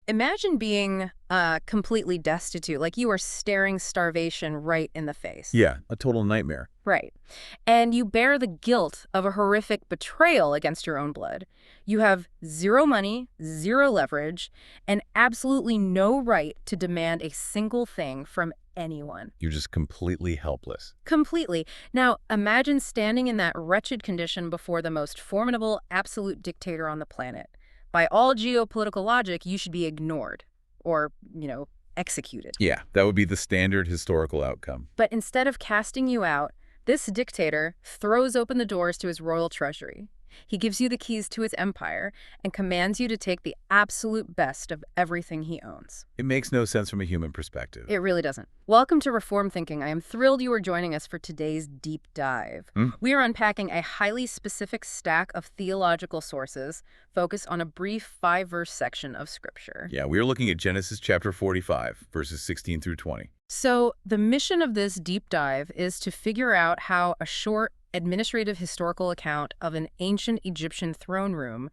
Imagine being completely destitute, like you are staring starvation right in the face. Yeah, a total nightmare. Right. And you bear the guilt of a horrific betrayal against your own blood. You have zero money, zero leverage, and absolutely no right to demand a single thing from anyone. You're just completely helpless. Completely. Now, imagine standing in that wretched condition before the most formidable absolute dictator on the planet. By all geopolitical logic, you should be ignored or, executed. Yeah, that would be the standard historical outcome. But instead of casting you out, this dictator throws open the doors to his royal treasury. He gives you the keys to his empire and commands you to take the absolute best of everything he owns. It makes no sense from a human perspective. It really doesn't. Welcome to Reform Thinking. I am thrilled you are joining us for today's deep dive. We are unpacking a highly specific stack of theological sources focused on a brief 5-verse section of Scripture. Yeah, we are looking at Genesis chapter 45, verses 16 through 20. So the mission of this deep dive is to figure out how a short administrative historical account of an ancient Egyptian throne room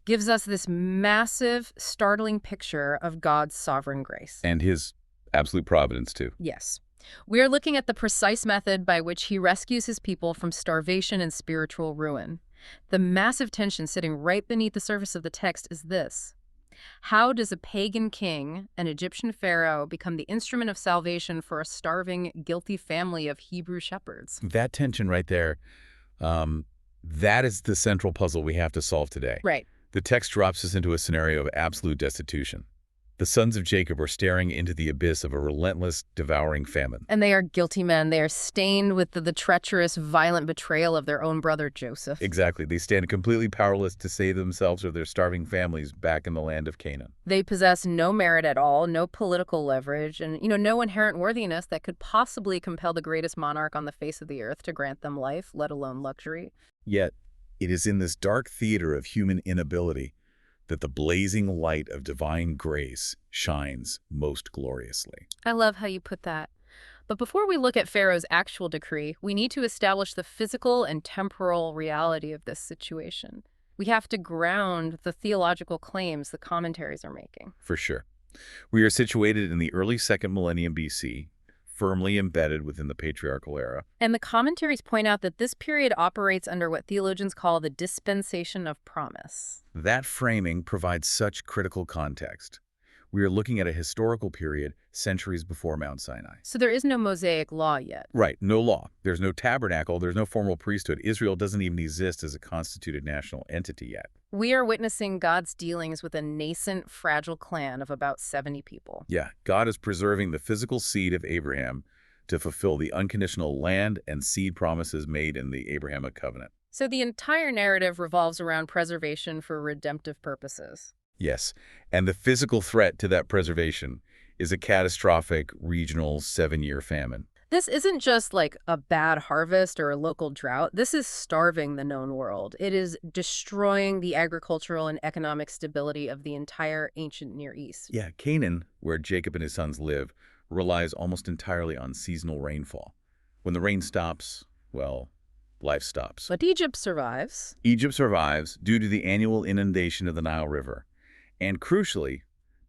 gives us this massive, startling picture of God's sovereign grace. And his absolute providence, too. Yes. We are looking at the precise method by which he rescues his people from starvation and spiritual ruin. The massive tension sitting right beneath the surface of the text is this. How does a pagan king, an Egyptian pharaoh, become the instrument of salvation for a starving, guilty family of Hebrew shepherds? That tension right there, that is the central puzzle we have to solve today. Right. The text drops us into a scenario of absolute destitution. The sons of Jacob are staring into the abyss of a relentless, devouring famine. And they are guilty men. They are stained with the treacherous, violent betrayal of their own brother, Joseph. Exactly. They stand completely powerless to save themselves or their starving families back in the land of Canaan. They possess no merit at all, no political leverage, and, no inherent worthiness that could possibly compel the greatest monarch on the face of the earth to grant them life, let alone luxury. Yet, it is in this dark theater of human inability that the blazing light of divine grace shines most gloriously. I love how you put that. But before we look at Pharaoh's actual decree, we need to establish the physical and temporal reality of this situation. We have to ground the theological claims the commentaries are making. For sure. We are situated in the early 2nd millennium BC, firmly embedded within the patriarchal era. And the commentaries point out that this period operates under what theologians call the dispensation of promise. That framing provides such critical context. We are looking at a historical period centuries before Mount Sinai. So there is no Mosaic law yet. Right, no law. There's no tabernacle. There's no formal priesthood. Israel doesn't even exist as a constituted national entity yet. We are witnessing God's dealings with a nascent, fragile clan of about 70 people. Yeah, God is preserving the physical seed of Abraham to fulfill the unconditional land and seed promises made in the Abrahamic covenant. So the entire narrative revolves around preservation for redemptive purposes. Yes, and the physical threat to that preservation is a catastrophic regional 7-year famine. This isn't just like a bad harvest or a local drought. This is starving the known world. It is destroying the agricultural and economic stability of the entire ancient Near East. Yeah, Canaan, where Jacob and his sons live, relies almost entirely on seasonal rainfall. When the rain stops, well, life stops. But Egypt survives. Egypt survives due to the annual inundation of the Nile River. And crucially,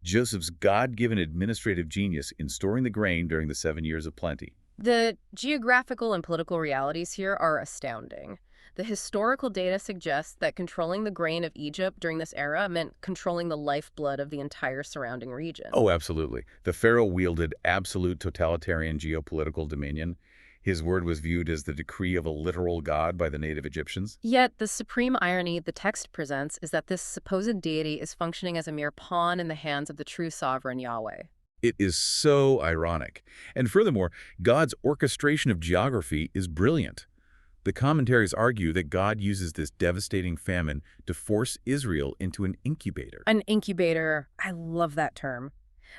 Joseph's God-given administrative genius in storing the grain during the 7 years of plenty. The geographical and political realities here are astounding. The historical data suggests that controlling the grain of Egypt during this era meant controlling the lifeblood of the entire surrounding region. Oh, absolutely. The pharaoh wielded absolute totalitarian geopolitical dominion. His word was viewed as the decree of a literal god by the native Egyptians. Yet the supreme irony the text presents is that this supposed deity is functioning as a mere pawn in the hands of the true sovereign Yahweh. It is so ironic. And furthermore, God's orchestration of geography is brilliant. The commentaries argue that God uses this devastating famine to force Israel into an incubator. An incubator. I love that term.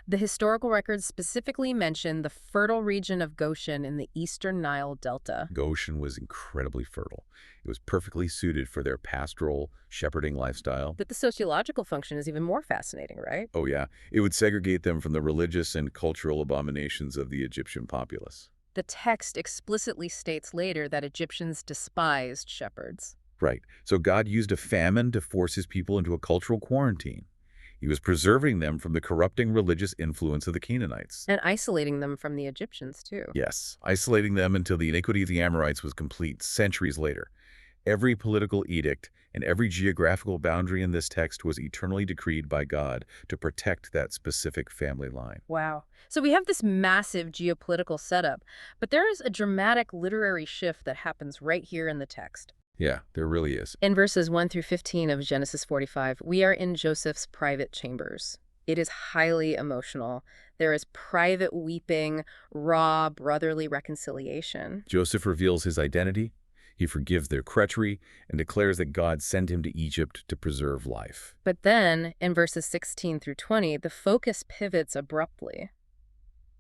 The historical records specifically mention the fertile region of Goshen in the eastern Nile Delta. Goshen was incredibly fertile. It was perfectly suited for their pastoral, shepherding lifestyle. But the sociological function is even more fascinating, right? Oh yeah, it would segregate them from the religious and cultural abominations of the Egyptian populace. The text explicitly states later that Egyptians despised shepherds. Right, so God used a famine to force his people into a cultural quarantine. He was preserving them from the corrupting religious influence of the Canaanites. And isolating them from the Egyptians, too. Yes, isolating them until the iniquity of the Amorites was complete centuries later. Every political edict and every geographical boundary in this text was eternally decreed by God to protect that specific family line. Wow. So we have this massive geopolitical setup, but there is a dramatic literary shift that happens right here in the text. Yeah, there really is. In verses 1 through 15 of Genesis 45, we are in Joseph's private chambers. It is highly emotional. There is private weeping, raw brotherly reconciliation. Joseph reveals his identity. He forgives their treachery and declares that God sent him to Egypt to preserve life. But then, in verses 16 through 20, the focus pivots abruptly.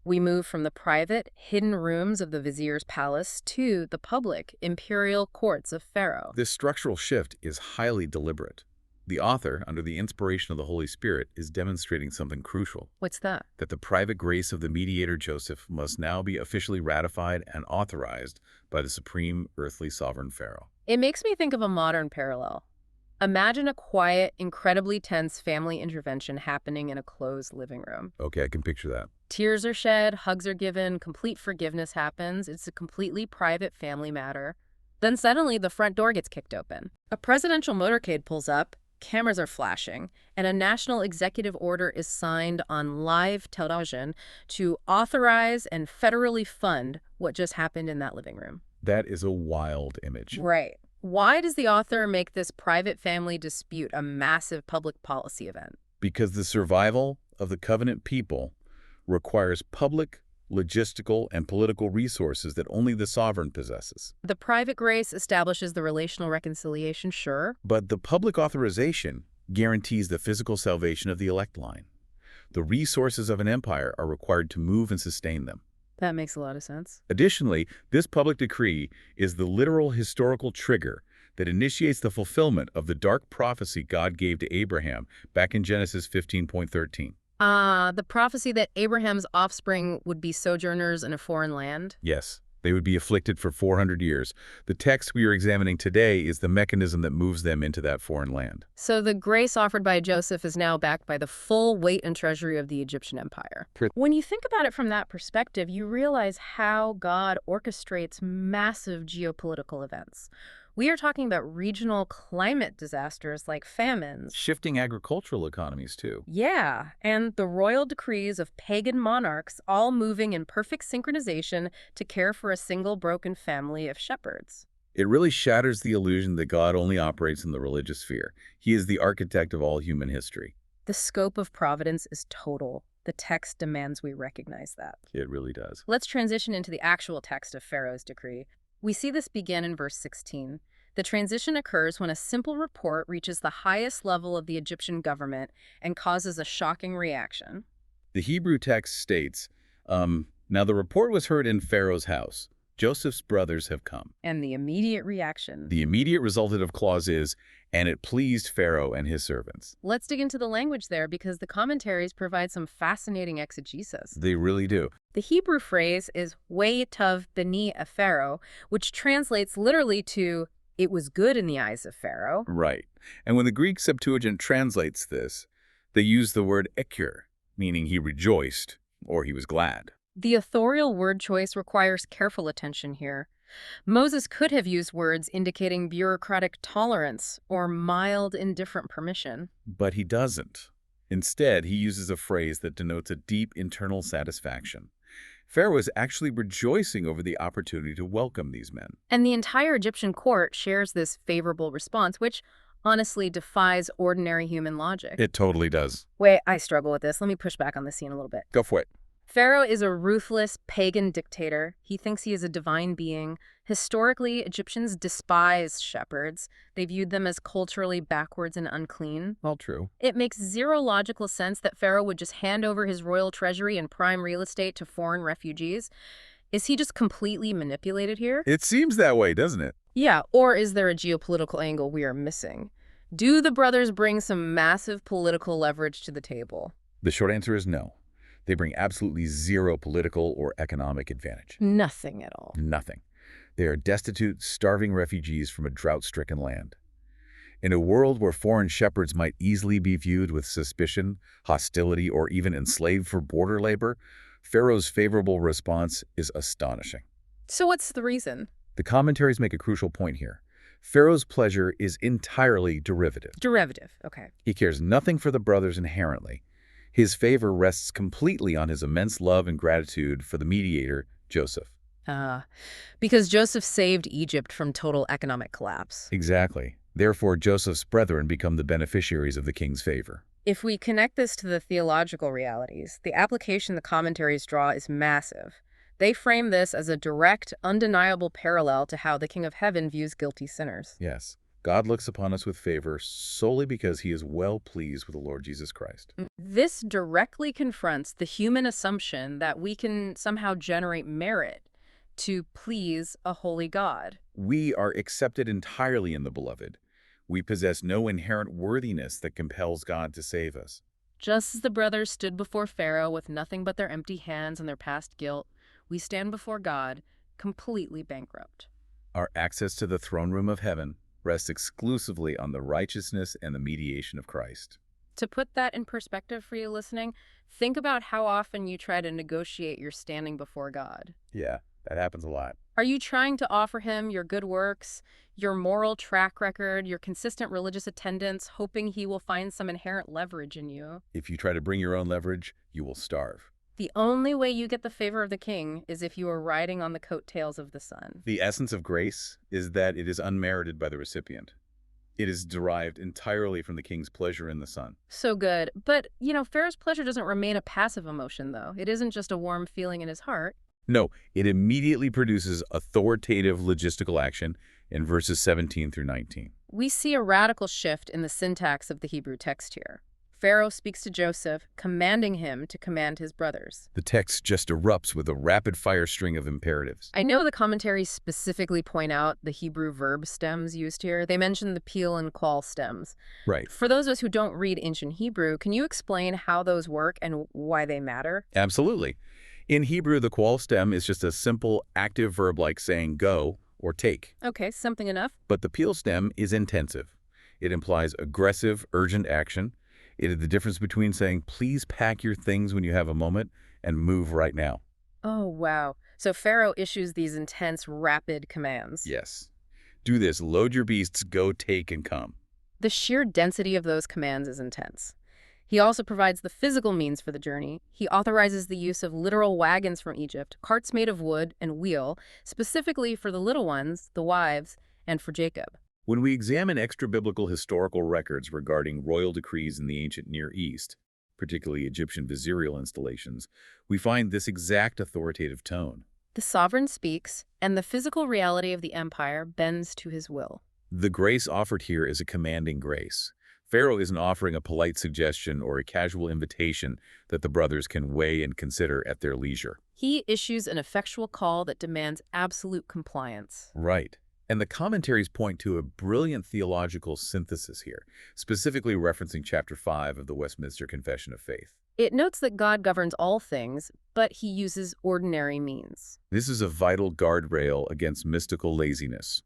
We move from the private, hidden rooms of the vizier's palace to the public, imperial courts of Pharaoh. This structural shift is highly deliberate. The author, under the inspiration of the Holy Spirit, is demonstrating something crucial. What's that? That the private grace of the mediator Joseph must now be officially ratified and authorized by the supreme earthly sovereign Pharaoh. It makes me think of a modern parallel. Imagine a quiet, incredibly tense family intervention happening in a closed living room. Okay, I can picture that. Tears are shed, hugs are given, complete forgiveness happens. It's a completely private family matter. Then suddenly the front door gets kicked open. A presidential motorcade pulls up, cameras are flashing, and a national executive order is signed on live television to authorize and federally fund what just happened in that living room. That is a wild image. Right. Why does the author make this private family dispute a massive public policy event? Because the survival of the covenant people requires public, logistical, and political resources that only the sovereign possesses. The private grace establishes the relational reconciliation, sure. But the public authorization guarantees the physical salvation of the elect line. The resources of an empire are required to move and sustain them. That makes a lot of sense. Additionally, this public decree is the literal historical trigger that initiates the fulfillment of the dark prophecy God gave to Abraham back in Genesis 15:13. The prophecy that Abraham's offspring would be sojourners in a foreign land? Yes, they would be afflicted for 400 years. The text we are examining today is the mechanism that moves them into that foreign land. So the grace offered by Joseph is now backed by the full weight and treasury of the Egyptian empire. When you think about it from that perspective, you realize how God orchestrates massive geopolitical events. We are talking about regional climate disasters like famines. Shifting agricultural economies, too. Yeah, and the royal decrees of pagan monarchs all moving in perfect synchronization to care for a single broken family of shepherds. It really shatters the illusion that God only operates in the religious sphere. He is the architect of all human history. The scope of providence is total. The text demands we recognize that. It really does. Let's transition into the actual text of Pharaoh's decree. We see this begin in verse 16. The transition occurs when a simple report reaches the highest level of the Egyptian government and causes a shocking reaction. The Hebrew text states, now the report was heard in Pharaoh's house. Joseph's brothers have come. And the immediate reaction. The immediate resultant of clause is, and it pleased Pharaoh and his servants. Let's dig into the language there because the commentaries provide some fascinating exegesis. They really do. The Hebrew phrase is "waytav b'ni a Pharaoh," which translates literally to "it was good in the eyes of Pharaoh." Right. And when the Greek Septuagint translates this, they use the word ekir, meaning he rejoiced or he was glad. The authorial word choice requires careful attention here. Moses could have used words indicating bureaucratic tolerance or mild indifferent permission. But he doesn't. Instead, he uses a phrase that denotes a deep internal satisfaction. Pharaoh is actually rejoicing over the opportunity to welcome these men. And the entire Egyptian court shares this favorable response, which honestly defies ordinary human logic. It totally does. Wait, I struggle with this. Let me push back on this scene a little bit. Go for it. Pharaoh is a ruthless pagan dictator. He thinks he is a divine being. Historically, Egyptians despised shepherds. They viewed them as culturally backwards and unclean. All true. It makes zero logical sense that Pharaoh would just hand over his royal treasury and prime real estate to foreign refugees. Is he just completely manipulated here? It seems that way, doesn't it? Yeah, or is there a geopolitical angle we are missing? Do the brothers bring some massive political leverage to the table? The short answer is no. They bring absolutely zero political or economic advantage. Nothing at all. Nothing. They are destitute, starving refugees from a drought-stricken land. In a world where foreign shepherds might easily be viewed with suspicion, hostility, or even enslaved for border labor, Pharaoh's favorable response is astonishing. So what's the reason? The commentaries make a crucial point here. Pharaoh's pleasure is entirely derivative. Derivative, okay. He cares nothing for the brothers inherently. His favor rests completely on his immense love and gratitude for the mediator, Joseph. Because Joseph saved Egypt from total economic collapse. Exactly. Therefore, Joseph's brethren become the beneficiaries of the king's favor. If we connect this to the theological realities, the application the commentaries draw is massive. They frame this as a direct, undeniable parallel to how the King of Heaven views guilty sinners. Yes, God looks upon us with favor solely because he is well pleased with the Lord Jesus Christ. This directly confronts the human assumption that we can somehow generate merit to please a holy God. We are accepted entirely in the Beloved. We possess no inherent worthiness that compels God to save us. Just as the brothers stood before Pharaoh with nothing but their empty hands and their past guilt, we stand before God completely bankrupt. Our access to the throne room of heaven rests exclusively on the righteousness and the mediation of Christ. To put that in perspective for you listening, think about how often you try to negotiate your standing before God. Yeah, that happens a lot. Are you trying to offer him your good works, your moral track record, your consistent religious attendance, hoping he will find some inherent leverage in you? If you try to bring your own leverage, you will starve. The only way you get the favor of the king is if you are riding on the coattails of the sun. The essence of grace is that it is unmerited by the recipient. It is derived entirely from the king's pleasure in the Son. So good. But, Pharaoh's pleasure doesn't remain a passive emotion, though. It isn't just a warm feeling in his heart. No, it immediately produces authoritative logistical action in verses 17 through 19. We see a radical shift in the syntax of the Hebrew text here. Pharaoh speaks to Joseph, commanding him to command his brothers. The text just erupts with a rapid-fire string of imperatives. I know the commentaries specifically point out the Hebrew verb stems used here. They mention the peel and qual stems. Right. For those of us who don't read ancient Hebrew, can you explain how those work and why they matter? Absolutely. In Hebrew, the qual stem is just a simple active verb like saying go or take. Okay, something enough. But the peel stem is intensive. It implies aggressive, urgent action. It is the difference between saying, please pack your things when you have a moment and move right now. Oh, wow. So Pharaoh issues these intense, rapid commands. Yes. Do this. Load your beasts, go, take, and come. The sheer density of those commands is intense. He also provides the physical means for the journey. He authorizes the use of literal wagons from Egypt, carts made of wood and wheel, specifically for the little ones, the wives, and for Jacob. When we examine extra-biblical historical records regarding royal decrees in the ancient Near East, particularly Egyptian vizierial installations, we find this exact authoritative tone. The sovereign speaks, and the physical reality of the empire bends to his will. The grace offered here is a commanding grace. Pharaoh isn't offering a polite suggestion or a casual invitation that the brothers can weigh and consider at their leisure. He issues an effectual call that demands absolute compliance. Right. And the commentaries point to a brilliant theological synthesis here, specifically referencing Chapter 5 of the Westminster Confession of Faith. It notes that God governs all things, but he uses ordinary means. This is a vital guardrail against mystical laziness.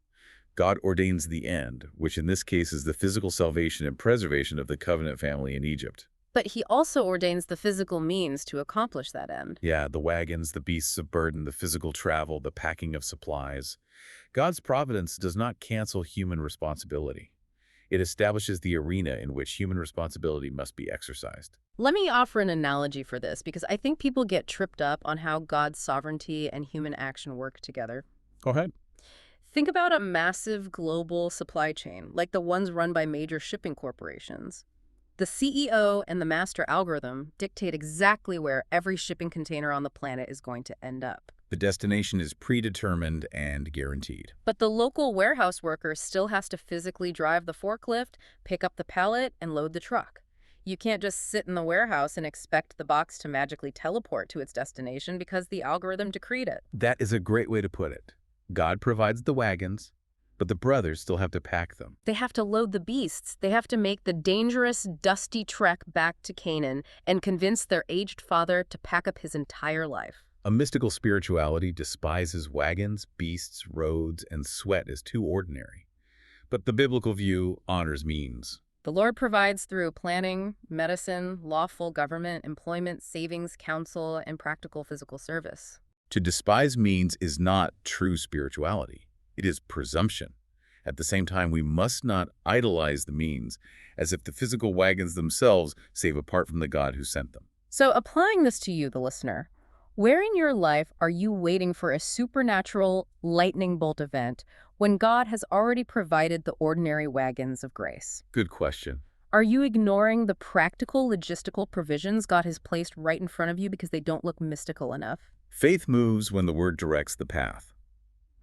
God ordains the end, which in this case is the physical salvation and preservation of the covenant family in Egypt. But he also ordains the physical means to accomplish that end. Yeah, the wagons, the beasts of burden, the physical travel, the packing of supplies. God's providence does not cancel human responsibility. It establishes the arena in which human responsibility must be exercised. Let me offer an analogy for this, because I think people get tripped up on how God's sovereignty and human action work together. Go ahead. Think about a massive global supply chain, like the ones run by major shipping corporations. The CEO and the master algorithm dictate exactly where every shipping container on the planet is going to end up. The destination is predetermined and guaranteed. But the local warehouse worker still has to physically drive the forklift, pick up the pallet, and load the truck. You can't just sit in the warehouse and expect the box to magically teleport to its destination because the algorithm decreed it. That is a great way to put it. God provides the wagons, but the brothers still have to pack them. They have to load the beasts. They have to make the dangerous, dusty trek back to Canaan and convince their aged father to pack up his entire life. A mystical spirituality despises wagons, beasts, roads, and sweat as too ordinary. But the biblical view honors means. The Lord provides through planning, medicine, lawful government, employment, savings, counsel, and practical physical service. To despise means is not true spirituality. It is presumption. At the same time, we must not idolize the means, as if the physical wagons themselves save apart from the God who sent them. So applying this to you, the listener, where in your life are you waiting for a supernatural lightning bolt event when God has already provided the ordinary wagons of grace? Good question. Are you ignoring the practical, logistical provisions God has placed right in front of you because they don't look mystical enough? Faith moves when the word directs the path.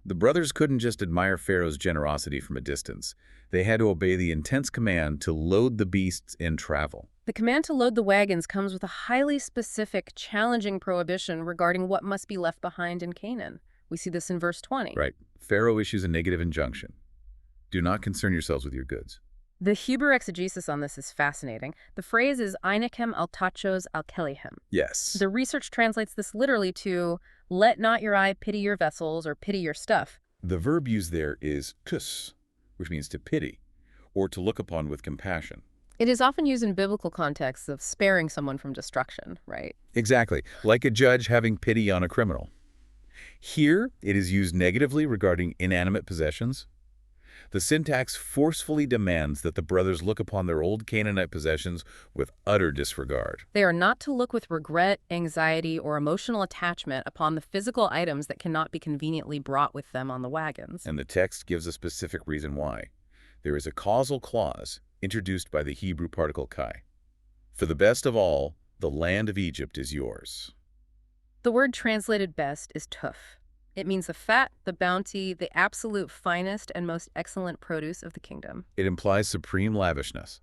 The brothers couldn't just admire Pharaoh's generosity from a distance. They had to obey the intense command to load the beasts and travel. The command to load the wagons comes with a highly specific, challenging prohibition regarding what must be left behind in Canaan. We see this in verse 20. Right. Pharaoh issues a negative injunction. Do not concern yourselves with your goods. The Hebrew exegesis on this is fascinating. The phrase is einechem al tachos al kelihim. Yes. The research translates this literally to, let not your eye pity your vessels or pity your stuff. The verb used there is kus, which means to pity, or to look upon with compassion. It is often used in biblical contexts of sparing someone from destruction, right? Exactly, like a judge having pity on a criminal. Here, it is used negatively regarding inanimate possessions. The syntax forcefully demands that the brothers look upon their old Canaanite possessions with utter disregard. They are not to look with regret, anxiety, or emotional attachment upon the physical items that cannot be conveniently brought with them on the wagons. And the text gives a specific reason why. There is a causal clause introduced by the Hebrew particle kai. For the best of all, the land of Egypt is yours. The word translated best is tuf. It means the fat, the bounty, the absolute finest and most excellent produce of the kingdom. It implies supreme lavishness.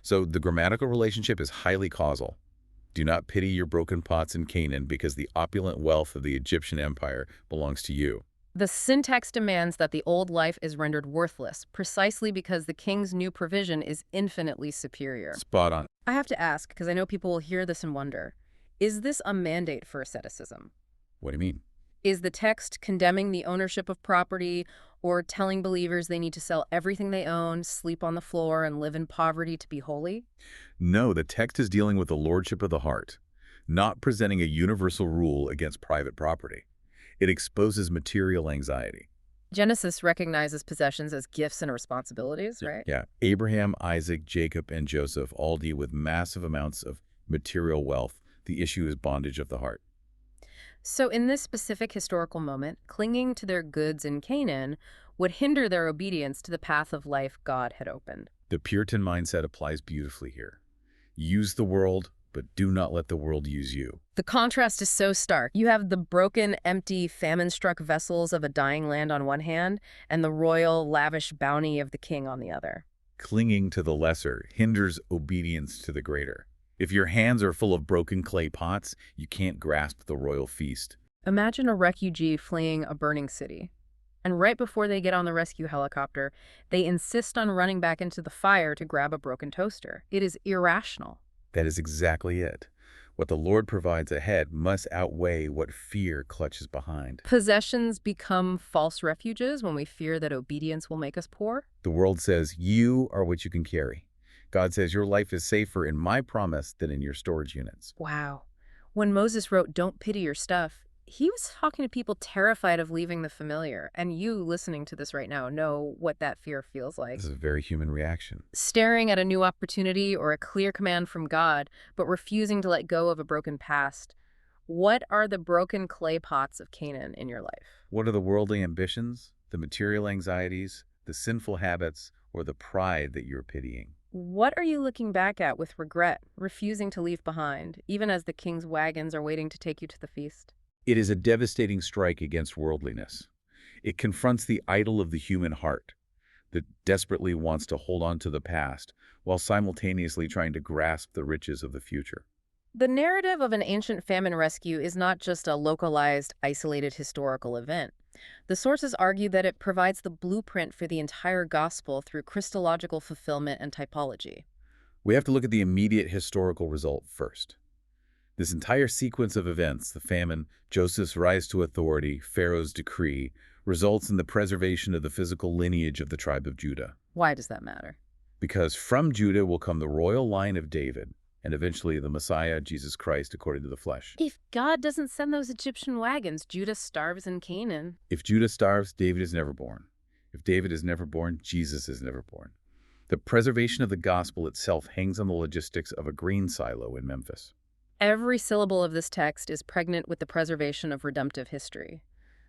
So the grammatical relationship is highly causal. Do not pity your broken pots in Canaan because the opulent wealth of the Egyptian empire belongs to you. The syntax demands that the old life is rendered worthless, precisely because the king's new provision is infinitely superior. Spot on. I have to ask, because I know people will hear this and wonder, is this a mandate for asceticism? What do you mean? Is the text condemning the ownership of property or telling believers they need to sell everything they own, sleep on the floor, and live in poverty to be holy? No, the text is dealing with the lordship of the heart, not presenting a universal rule against private property. It exposes material anxiety. Genesis recognizes possessions as gifts and responsibilities, right? Yeah. Abraham, Isaac, Jacob, and Joseph all deal with massive amounts of material wealth. The issue is bondage of the heart. So in this specific historical moment, clinging to their goods in Canaan would hinder their obedience to the path of life God had opened. The Puritan mindset applies beautifully here. Use the world, but do not let the world use you. The contrast is so stark. You have the broken, empty, famine-struck vessels of a dying land on one hand, and the royal, lavish bounty of the king on the other. Clinging to the lesser hinders obedience to the greater. If your hands are full of broken clay pots, you can't grasp the royal feast. Imagine a refugee fleeing a burning city. And right before they get on the rescue helicopter, they insist on running back into the fire to grab a broken toaster. It is irrational. That is exactly it. What the Lord provides ahead must outweigh what fear clutches behind. Possessions become false refuges when we fear that obedience will make us poor. The world says, you are what you can carry. God says your life is safer in my promise than in your storage units. Wow. When Moses wrote, "Don't pity your stuff," he was talking to people terrified of leaving the familiar. And you listening to this right now know what that fear feels like. This is a very human reaction. Staring at a new opportunity or a clear command from God, but refusing to let go of a broken past. What are the broken clay pots of Canaan in your life? What are the worldly ambitions, the material anxieties, the sinful habits, or the pride that you're pitying? What are you looking back at with regret, refusing to leave behind, even as the king's wagons are waiting to take you to the feast? It is a devastating strike against worldliness. It confronts the idol of the human heart that desperately wants to hold on to the past while simultaneously trying to grasp the riches of the future. The narrative of an ancient famine rescue is not just a localized, isolated historical event. The sources argue that it provides the blueprint for the entire gospel through Christological fulfillment and typology. We have to look at the immediate historical result first. This entire sequence of events, the famine, Joseph's rise to authority, Pharaoh's decree, results in the preservation of the physical lineage of the tribe of Judah. Why does that matter? Because from Judah will come the royal line of David, and eventually the Messiah, Jesus Christ, according to the flesh. If God doesn't send those Egyptian wagons, Judah starves in Canaan. If Judah starves, David is never born. If David is never born, Jesus is never born. The preservation of the gospel itself hangs on the logistics of a grain silo in Memphis. Every syllable of this text is pregnant with the preservation of redemptive history.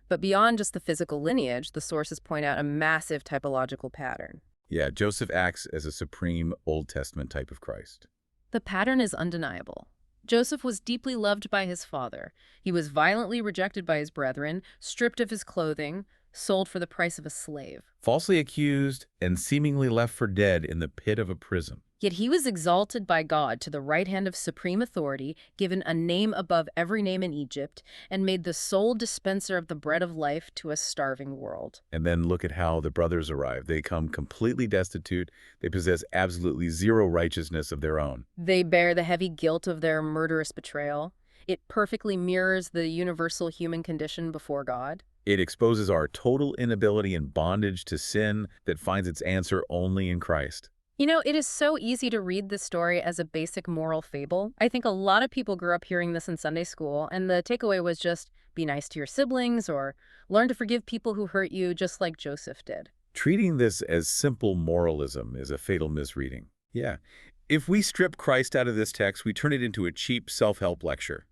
But beyond just the physical lineage, the sources point out a massive typological pattern. Yeah, Joseph acts as a supreme Old Testament type of Christ. The pattern is undeniable. Joseph was deeply loved by his father. He was violently rejected by his brethren, stripped of his clothing, sold for the price of a slave. Falsely accused and seemingly left for dead in the pit of a prison. Yet he was exalted by God to the right hand of supreme authority, given a name above every name in Egypt, and made the sole dispenser of the bread of life to a starving world. And then look at how the brothers arrive. They come completely destitute. They possess absolutely zero righteousness of their own. They bear the heavy guilt of their murderous betrayal. It perfectly mirrors the universal human condition before God. It exposes our total inability and bondage to sin that finds its answer only in Christ. You know, it is so easy to read this story as a basic moral fable. I think a lot of people grew up hearing this in Sunday school, and the takeaway was just be nice to your siblings or learn to forgive people who hurt you, just like Joseph did. Treating this as simple moralism is a fatal misreading. Yeah. If we strip Christ out of this text, we turn it into a cheap self-help lecture.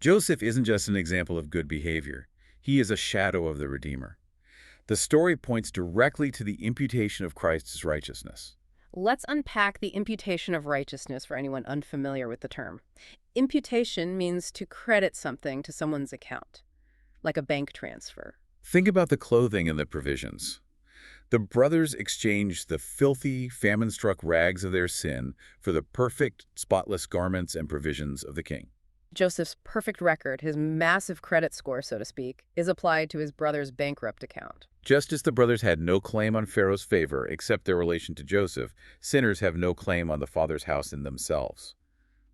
Joseph isn't just an example of good behavior. He is a shadow of the Redeemer. The story points directly to the imputation of Christ's righteousness. Let's unpack the imputation of righteousness for anyone unfamiliar with the term. Imputation means to credit something to someone's account, like a bank transfer. Think about the clothing and the provisions. The brothers exchanged the filthy, famine-struck rags of their sin for the perfect, spotless garments and provisions of the king. Joseph's perfect record, his massive credit score, so to speak, is applied to his brother's bankrupt account. Just as the brothers had no claim on Pharaoh's favor except their relation to Joseph, sinners have no claim on the Father's house in themselves.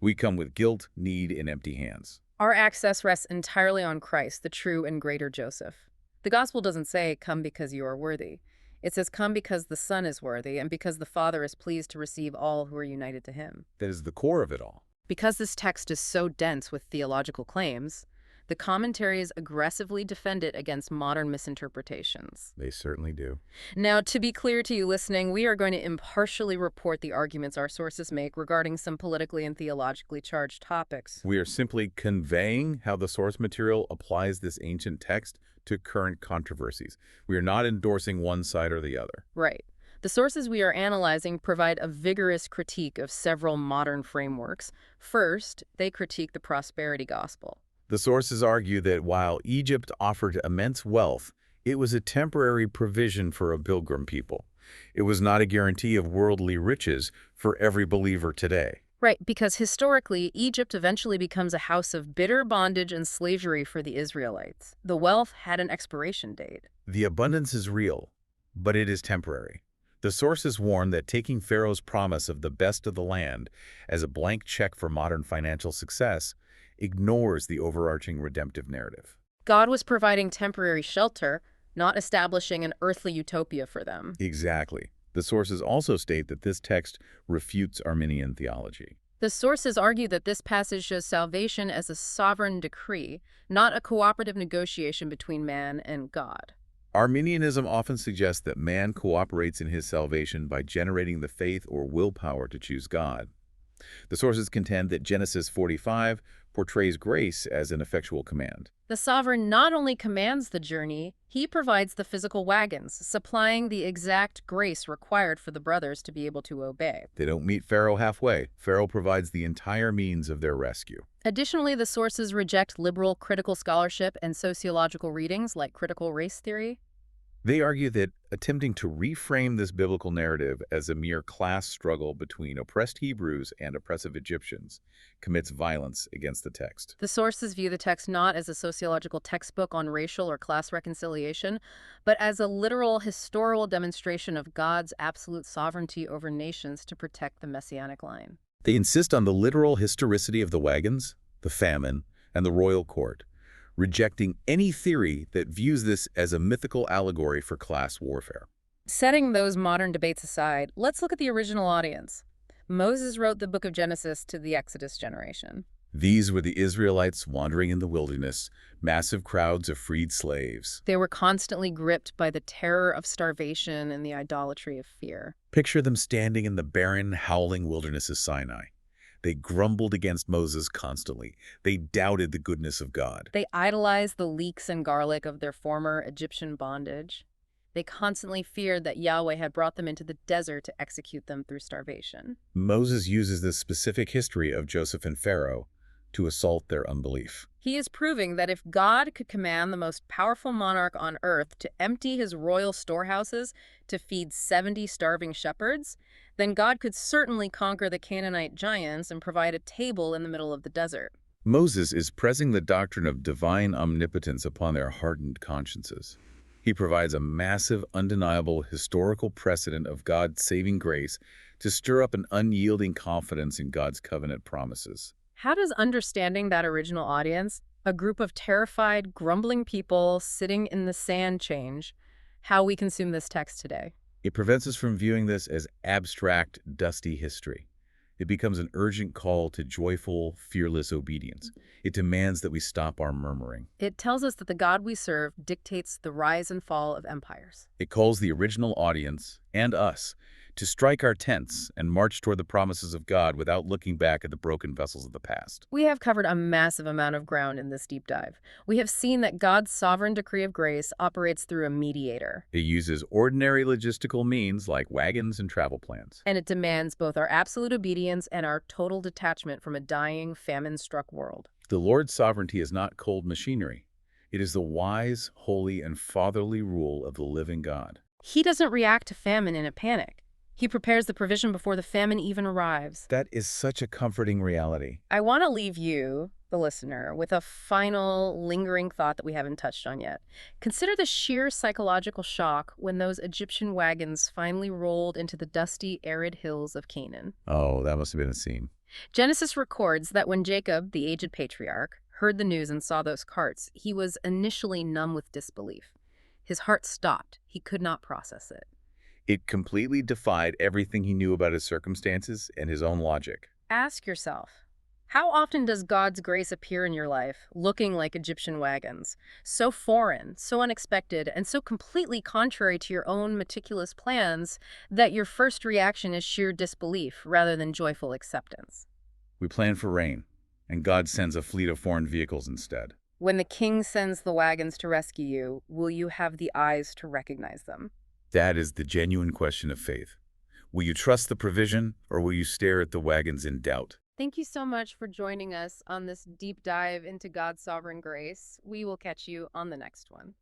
We come with guilt, need, and empty hands. Our access rests entirely on Christ, the true and greater Joseph. The gospel doesn't say, come because you are worthy. It says, come because the Son is worthy and because the Father is pleased to receive all who are united to him. That is the core of it all. Because this text is so dense with theological claims, the commentaries aggressively defend it against modern misinterpretations. They certainly do. Now, to be clear to you listening, we are going to impartially report the arguments our sources make regarding some politically and theologically charged topics. We are simply conveying how the source material applies this ancient text to current controversies. We are not endorsing one side or the other. Right. The sources we are analyzing provide a vigorous critique of several modern frameworks. First, they critique the prosperity gospel. The sources argue that while Egypt offered immense wealth, it was a temporary provision for a pilgrim people. It was not a guarantee of worldly riches for every believer today. Right, because historically, Egypt eventually becomes a house of bitter bondage and slavery for the Israelites. The wealth had an expiration date. The abundance is real, but it is temporary. The sources warn that taking Pharaoh's promise of the best of the land as a blank check for modern financial success ignores the overarching redemptive narrative. God was providing temporary shelter, not establishing an earthly utopia for them. Exactly. The sources also state that this text refutes Arminian theology. The sources argue that this passage shows salvation as a sovereign decree, not a cooperative negotiation between man and God. Arminianism often suggests that man cooperates in his salvation by generating the faith or willpower to choose God. The sources contend that Genesis 45 portrays grace as an effectual command. The sovereign not only commands the journey, he provides the physical wagons, supplying the exact grace required for the brothers to be able to obey. They don't meet Pharaoh halfway. Pharaoh provides the entire means of their rescue. Additionally, the sources reject liberal critical scholarship and sociological readings like critical race theory. They argue that attempting to reframe this biblical narrative as a mere class struggle between oppressed Hebrews and oppressive Egyptians commits violence against the text. The sources view the text not as a sociological textbook on racial or class reconciliation, but as a literal historical demonstration of God's absolute sovereignty over nations to protect the messianic line. They insist on the literal historicity of the wagons, the famine, and the royal court, rejecting any theory that views this as a mythical allegory for class warfare. Setting those modern debates aside, let's look at the original audience. Moses wrote the book of Genesis to the Exodus generation. These were the Israelites wandering in the wilderness, massive crowds of freed slaves. They were constantly gripped by the terror of starvation and the idolatry of fear. Picture them standing in the barren, howling wilderness of Sinai. They grumbled against Moses constantly. They doubted the goodness of God. They idolized the leeks and garlic of their former Egyptian bondage. They constantly feared that Yahweh had brought them into the desert to execute them through starvation. Moses uses this specific history of Joseph and Pharaoh to assault their unbelief. He is proving that if God could command the most powerful monarch on earth to empty his royal storehouses to feed 70 starving shepherds, then God could certainly conquer the Canaanite giants and provide a table in the middle of the desert. Moses is pressing the doctrine of divine omnipotence upon their hardened consciences. He provides a massive, undeniable historical precedent of God's saving grace to stir up an unyielding confidence in God's covenant promises. How does understanding that original audience, a group of terrified, grumbling people sitting in the sand, change how we consume this text today? It prevents us from viewing this as abstract, dusty history. It becomes an urgent call to joyful, fearless obedience. It demands that we stop our murmuring. It tells us that the God we serve dictates the rise and fall of empires. It calls the original audience, and us, to strike our tents and march toward the promises of God without looking back at the broken vessels of the past. We have covered a massive amount of ground in this deep dive. We have seen that God's sovereign decree of grace operates through a mediator. It uses ordinary logistical means like wagons and travel plans. And it demands both our absolute obedience and our total detachment from a dying, famine-struck world. The Lord's sovereignty is not cold machinery. It is the wise, holy, and fatherly rule of the living God. He doesn't react to famine in a panic. He prepares the provision before the famine even arrives. That is such a comforting reality. I want to leave you, the listener, with a final lingering thought that we haven't touched on yet. Consider the sheer psychological shock when those Egyptian wagons finally rolled into the dusty, arid hills of Canaan. Oh, that must have been a scene. Genesis records that when Jacob, the aged patriarch, heard the news and saw those carts, he was initially numb with disbelief. His heart stopped. He could not process it. It completely defied everything he knew about his circumstances and his own logic. Ask yourself, how often does God's grace appear in your life, looking like Egyptian wagons? So foreign, so unexpected, and so completely contrary to your own meticulous plans that your first reaction is sheer disbelief rather than joyful acceptance. We plan for rain, and God sends a fleet of foreign vehicles instead. When the king sends the wagons to rescue you, will you have the eyes to recognize them? That is the genuine question of faith. Will you trust the provision, or will you stare at the wagons in doubt? Thank you so much for joining us on this deep dive into God's sovereign grace. We will catch you on the next one.